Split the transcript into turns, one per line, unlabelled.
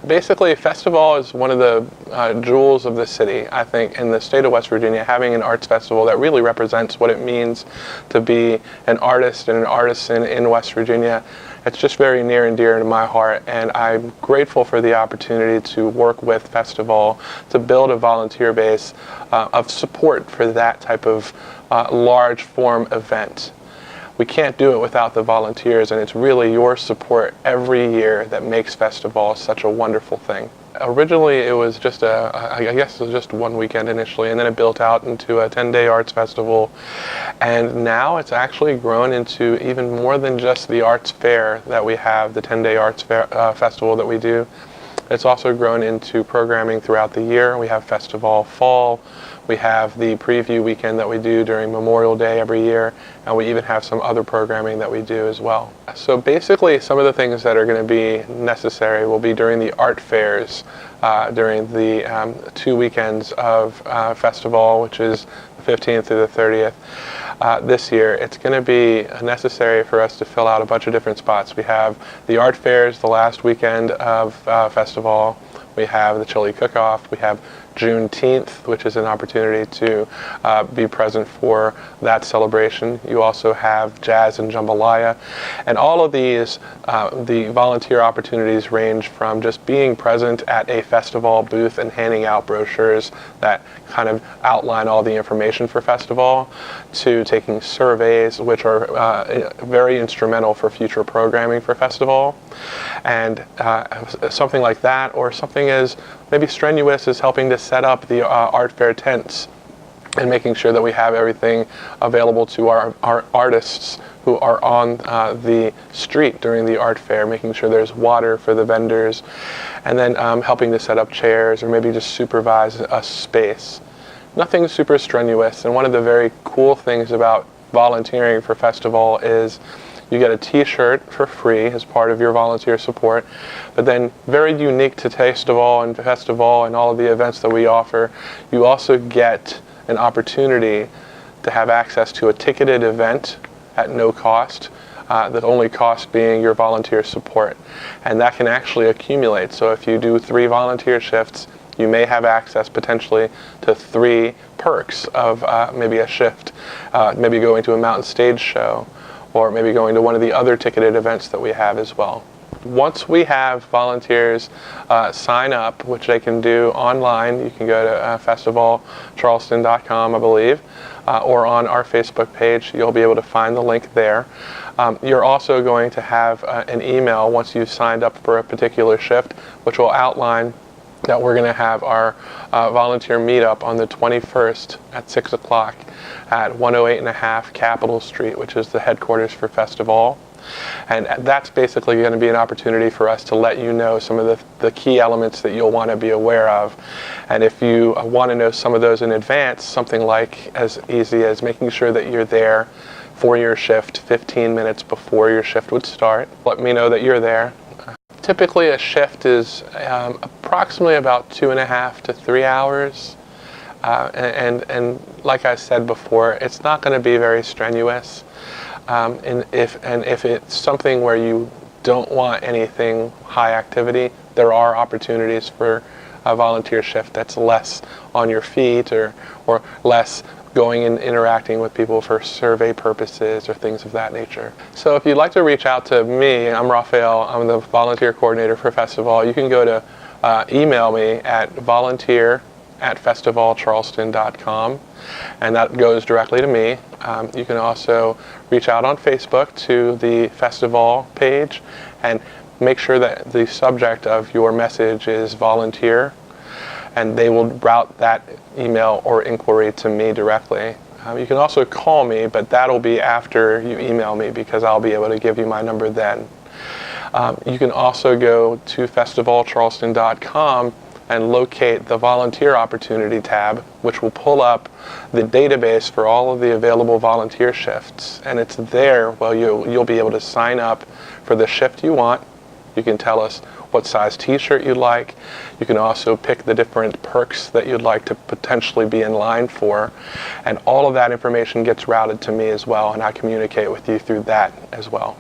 Basically, Festivall is one of the jewels of the city, I think, in the state of West Virginia, having an arts festival that really represents what it means to be an artist and an artisan in West Virginia. It's just very near and dear to my heart, and I'm grateful for the opportunity to work with Festivall to build a volunteer base of support for that type of large form event. We can't do it without the volunteers, and it's really your support every year that makes Festivall such a wonderful thing. Originally, it was just I guess it was just one weekend initially, and then it built out into a 10-day arts festival. And now it's actually grown into even more than just the arts fair that we have, the 10-day arts fair, festival that we do. It's also grown into programming throughout the year. We have Festivall Fall. We have the preview weekend that we do during Memorial Day every year, and we even have some other programming that we do as well. So basically, some of the things that are going to be necessary will be during the art fairs, during the 2 weekends of Festivall, which is the 15th through the 30th. This year, it's going to be necessary for us to fill out a bunch of different spots. We have the art fairs the last weekend of Festivall. We have the chili cook-off. We have Juneteenth, which is an opportunity to be present for that celebration. You also have jazz and jambalaya. And all of these, the volunteer opportunities range from just being present at a Festivall booth and handing out brochures that kind of outline all the information for Festivall, to taking surveys, which are very instrumental for future programming for Festivall. And something like that, or something as maybe strenuous as helping to set up the art fair tents and making sure that we have everything available to our artists who are on the street during the art fair, making sure there's water for the vendors, and then helping to set up chairs or maybe just supervise a space. Nothing super strenuous, and one of the very cool things about volunteering for Festivall is you get a t-shirt for free as part of your volunteer support, but then very unique to Festivall and Festivall and all of the events that we offer, you also get an opportunity to have access to a ticketed event at no cost, the only cost being your volunteer support. And that can actually accumulate. So if you do 3 volunteer shifts, you may have access potentially to 3 perks of maybe a shift, maybe going to a mountain stage show, or maybe going to one of the other ticketed events that we have as well. Once we have volunteers sign up, which they can do online, you can go to festivallcharleston.com, I believe, or on our Facebook page. You'll be able to find the link there. You're also going to have an email once you've signed up for a particular shift, which will outline that we're going to have our volunteer meetup on the 21st at 6 o'clock at 108.5 Capitol Street, which is the headquarters for Festivall. And that's basically going to be an opportunity for us to let you know some of the key elements that you'll want to be aware of. And if you want to know some of those in advance, something like as easy as making sure that you're there for your shift 15 minutes before your shift would start. Let me know that you're there. Typically a shift is approximately about 2.5 to 3 hours. And like I said before, it's not going to be very strenuous. And if it's something where you don't want anything high activity, there are opportunities for a volunteer shift that's less on your feet or less going and interacting with people for survey purposes or things of that nature. So if you'd like to reach out to me, I'm Raphael, I'm the volunteer coordinator for Festivall. You can go to email me at volunteer@festivallcharleston.com, and that goes directly to me. You can also reach out on Facebook to the Festivall page and make sure that the subject of your message is volunteer, and they will route that email or inquiry to me directly. You can also call me, but that'll be after you email me because I'll be able to give you my number then. You can also go to festivallcharleston.com and locate the volunteer opportunity tab, which will pull up the database for all of the available volunteer shifts. And it's there where you'll be able to sign up for the shift you want. You can tell us what size t-shirt you'd like. You can also pick the different perks that you'd like to potentially be in line for. And all of that information gets routed to me as well, and I communicate with you through that as well.